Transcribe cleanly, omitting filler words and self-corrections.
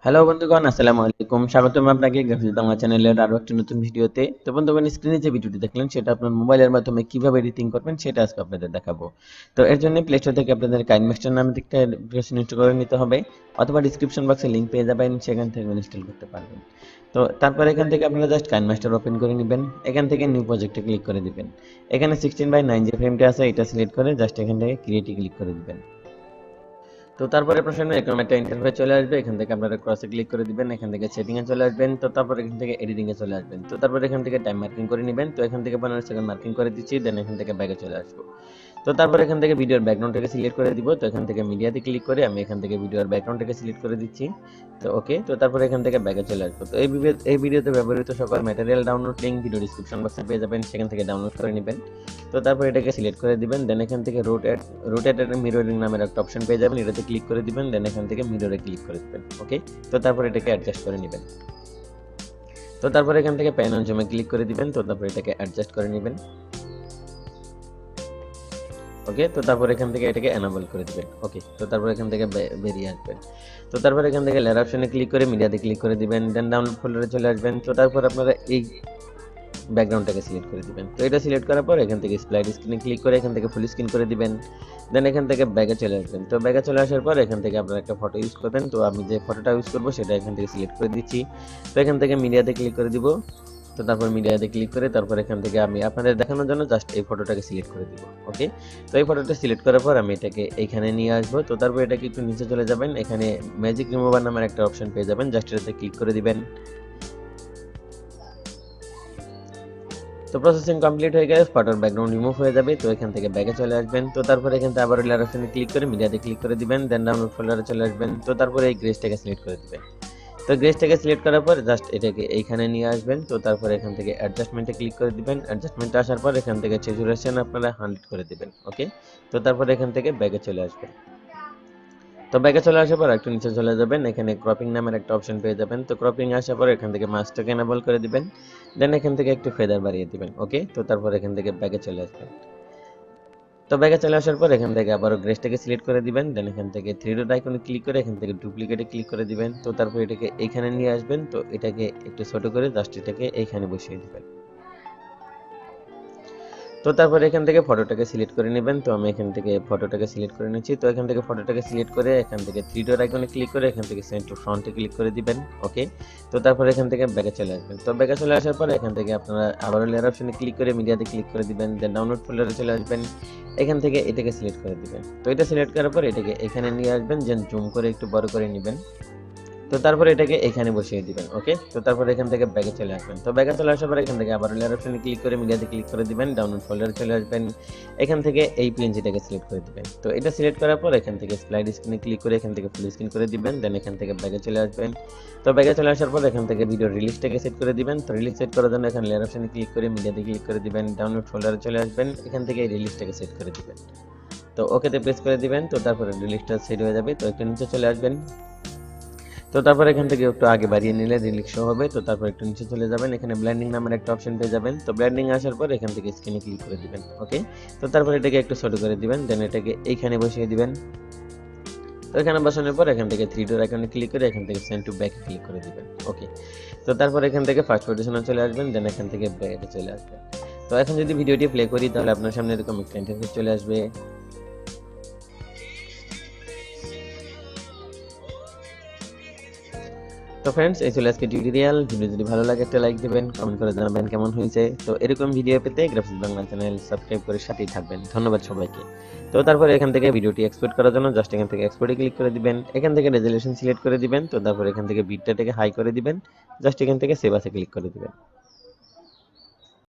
Hello বন্ধুগণ, আসসালামু আলাইকুম। স্বাগতম আপনাকে গ্রাফিক্স বাংলা চ্যানেলের আরো একটা নতুন ভিডিওতে। তো বন্ধুগণ, স্ক্রিনে যে ভিডিওটি দেখলেন সেটা আপনার মোবাইলের মাধ্যমে কিভাবে এডিটিং করবেন সেটা আজকে আপনাদের দেখাবো। তো এর জন্য প্লে স্টোর থেকে আপনাদের কাইনমাস্টার নামে একটা অ্যাপ্লিকেশন ইনস্টল করে নিতে হবে, অথবা ডিসক্রিপশন বক্সে লিংক পেয়ে যাবেন, সেখান থেকে ইনস্টল করতে পারবেন। তো তারপর এখান থেকে আপনারা জাস্ট কাইনমাস্টার ওপেন করে নেবেন। এখান থেকে নিউ প্রজেক্টে ক্লিক করে দিবেন। এখানে 16:9 যে ফ্রেমটা আছে এটা সিলেক্ট করে জাস্ট এখান থেকে ক্রিয়েটে ক্লিক করে দিবেন। তো তারপরে আপনার সামনে এরকম একটা ইন্টারফেস চলে আসবে। এখান থেকে আপনারা ক্রসে ক্লিক করে দিবেন, এখান থেকে সেটিং এ চলে আসবেন। তো তারপর এখান থেকে এডিটিং এ চলে আসবেন। তো তারপর এখান থেকে টাইম মার্কিং করে নেবেন। তো এখান থেকে 15 সেকেন্ড মার্কিং করে দিচ্ছি, দেন এখান থেকে ব্যাকে চলে আসবো। তো তারপর এখান থেকে ভিডিওর ব্যাকগ্রাউন্ডটাকে সিলেক্ট করে দিব। তো এখান থেকে মিডিয়াতে ক্লিক করে আমি এখান থেকে ভিডিওর ব্যাকগ্রাউন্ডটাকে সিলেক্ট করে দিচ্ছি। তো ওকে, তো তারপর এখান থেকে ব্যাকে চলে আসবো। তো এই ভিডিওতে ব্যবহৃত সকল material download link video description বক্সে পেয়ে যাবেন, সেখান থেকে ডাউনলোড করে নেবেন। তো তারপর এটাকে সিলেক্ট করে দিবেন, দেন এখান থেকে রোটেট এন্ড মিররিং নামের একটা অপশন পেয়ে যাবেন, এটাতে ক্লিক করে দিবেন, দেন এখান থেকে মিররে ক্লিক করে দিবেন। ওকে, তো তারপর এটাকে অ্যাডজাস্ট করে নেবেন। তো তারপর এখান থেকে প্যান অন জুমে ক্লিক করে দিবেন। তো তারপর এটাকে অ্যাডজাস্ট করে নেবেন। ওকে, তো তারপর এখান থেকে এটাকে এনাবল করে দিবেন। ওকে, তো তারপর এখান থেকে বেরিয়ে আসবেন। তো তারপর এখান থেকে লেয়ার অপশনে ক্লিক করে মিডিয়াতে ক্লিক করে দিবেন, দেন ডাউনলোড ফোল্ডারে চলে আসবেন। তো তারপর আপনারা এই ব্যাকগ্রাউন্ডটাকে সিলেক্ট করে দিবেন। তো এটা সিলেক্ট করার পর এখান থেকে স্প্লাইড স্ক্রিনে ক্লিক করে এখান থেকে ফুল স্ক্রিন করে দিবেন। দেন এখান থেকে ব্যাকে চলে আসবেন। তো ব্যাকে চলে আসার পর এখান থেকে আপনারা একটা ফটো ইউজ করবেন। তো আমি যে ফটোটা ইউজ করব সেটা এখান থেকে সিলেক্ট করে দিচ্ছি। তো এখান থেকে মিডিয়াতে ক্লিক করে দিব। তো তারপর মিডিয়াতে ক্লিক করে তারপর এখান থেকে আমি আপনাদের দেখানোর জন্য জাস্ট এই ফটোটাকে সিলেক্ট করে দিব। ওকে, তো এই ফটোটা সিলেক্ট করার পর আমি এটাকে এইখানে নিয়ে আসবো। তো তারপর এটাকে একটু নিচে চলে যাবেন, এখানে ম্যাজিক রিমুভার নামের একটা অপশন পেয়ে যাবেন, জাস্ট এটাতে ক্লিক করে দিবেন। তো প্রসেসিং কমপ্লিট হয়ে গেলে ফটোর ব্যাকগ্রাউন্ড রিমুভ হয়ে যাবে। তো এখান থেকে ব্যাকে চলে আসবেন। তো তারপর এখান থেকে আবার লেয়ার অপশনে ক্লিক করে মিডিয়াতে ক্লিক করে দিবেন, দেন ডাউনলোড ফোল্ডারে চলে আসবেন। তো তারপরে এই গ্রেসটাকে সিলেক্ট করে দিবেন। তো গ্রেসটাকে সিলেক্ট করার পর জাস্ট এটাকে এইখানে নিয়ে আসবেন। তো তারপর এখান থেকে অ্যাডজাস্টমেন্টে ক্লিক করে দিবেন। অ্যাডজাস্টমেন্টে আসার পর এখান থেকে স্যাচুরেশন আপনারা 100 করে দিবেন। ওকে, তো তারপর এখান থেকে ব্যাকে চলে আসবেন। তো ব্যাকে চলে আসার পর একটু নিচে চলে যাবেন, এখানে ক্রপিং নামের একটা অপশন পেয়ে যাবেন। তো ক্রপিং আসার পর এখান থেকে মাস্কটাকে এনেবল করে দিবেন, দেন এখান থেকে একটু ফেদার বাড়িয়ে দিবেন। ওকে, তো তারপর এখান থেকে ব্যাকে চলে আসবেন। তো ব্যাকে চলে আসার পর এখান থেকে আবারও গ্রেসটাকে সিলেক্ট করে দিবেন, দেন এখান থেকে থ্রি ডট আইকনে ক্লিক করে এখান থেকে ডুপ্লিকেটে ক্লিক করে দিবেন। তো তারপর এটাকে এইখানে নিয়ে আসবেন। তো এটাকে একটু ছোট করে জাস্ট এটাকে এইখানে বসিয়ে দিবেন। তো তারপর এখান থেকে ফটোটাকে সিলেক্ট করে নেবেন। তো আমি এখান থেকে ফটোটাকে সিলেক্ট করে নিচ্ছি। তো এখান থেকে ফটোটাকে সিলেক্ট করে এখান থেকে থ্রি ডট আইকনে ক্লিক করে এখান থেকে সেন্ড টু ফ্রন্টে ক্লিক করে দিবেন। ওকে, তো তারপর এখান থেকে ব্যাকে চলে আসবেন। তো ব্যাকে চলে আসার পর এখান থেকে আপনারা আবারও লেয়ার অপশনে ক্লিক করে মিডিয়াতে ক্লিক করে দিবেন, দেন ডাউনলোড ফোল্ডারে চলে আসবেন। এখান থেকে এটাকে সিলেক্ট করে দিবেন। তো এটা সিলেক্ট করার পর এটাকে এখানে নিয়ে আসবেন, যেন জুম করে একটু বড় করে নেবেন। তো তারপরে এটাকে এখানে বসিয়ে দিবেন। ওকে, তো তারপর এখান থেকে ব্যাকে চলে আসবেন। তো ব্যাকে চলে আসার পর এখান থেকে আবার লেয়ার অপশনে ক্লিক করে মিডিয়াতে ক্লিক করে দিবেন, ডাউনলোড ফোল্ডারে চলে আসবেন। এখান থেকে এই পিএনজিটাকে সিলেক্ট করে দিবেন। তো এটা সিলেক্ট করার পর এখান থেকে স্লাইড স্ক্রিনে ক্লিক করে এখান থেকে ফুল স্ক্রিন করে দিবেন, দেন এখান থেকে ব্যাকে চলে আসবেন। তো ব্যাকে চলে আসার পর এখান থেকে ভিডিও রিলিজটাকে সেট করে দিবেন। তো রিলিজ সেট করার জন্য এখানে লেয়ার অপশনে ক্লিক করে মিডিয়াতে ক্লিক করে দিবেন, ডাউনলোড ফোল্ডারে চলে আসবেন। এখান থেকে এই রিলিজটাকে সেট করে দিবেন। তো ওকেতে প্রেস করে দিবেন। তো তারপরে রিলিজটা সেট হয়ে যাবে। তো একটু নিচে চলে আসবেন। তো তারপর এখান থেকে একটু আগে বাড়িয়ে নিলে রিলিক্স শো হবে। তো তারপর একটু নিচে চলে যাবেন, এখানে ব্লেন্ডিং নামের একটা অপশন পেয়ে যাবেন। তো ব্লেন্ডিং আসার পর এখান থেকে স্ক্রিনে ক্লিক করে দিবেন। ওকে, তো তারপর এটাকে একটু ছোট করে দিবেন, দেন এটাকে এইখানে বসিয়ে দিবেন। তো এখানে বসানোর পর এখান থেকে থ্রি ডট আইকনে ক্লিক করে এখান থেকে সেন্ড টু ব্যাক ক্লিক করে দিবেন। ওকে, তো তারপর এখান থেকে ফার্স্ট পজিশনে চলে আসবেন, দেন এখান থেকে ব্যাকে চলে আসবেন। তো এখন যদি ভিডিওটি প্লে করি তাহলে আপনার সামনে এরকম একটা ইন্টারফেস চলে আসবে। তো ফ্রেন্ডস, এই ছিল আজকে টিউটোরিয়াল। ভিডিও যদি ভালো লাগে একটা লাইক দিবেন, কমেন্ট করে জানাবেন কেমন হয়েছে। তো এরকম ভিডিও পেতে গ্রাফিক্স বাংলা চ্যানেল সাবস্ক্রাইব করে সাথেই থাকবেন। ধন্যবাদ সবাইকে। তো তারপরে এখান থেকে ভিডিওটি এক্সপোর্ট করার জন্য জাস্ট এখান থেকে এক্সপোর্টে ক্লিক করে দিবেন, এখান থেকে রেজোলিউশন সিলেক্ট করে দিবেন। তো তারপর এখান থেকে বিটটাকে হাই করে দিবেন, জাস্ট এখান থেকে সেভ আছে ক্লিক করে দিবেন।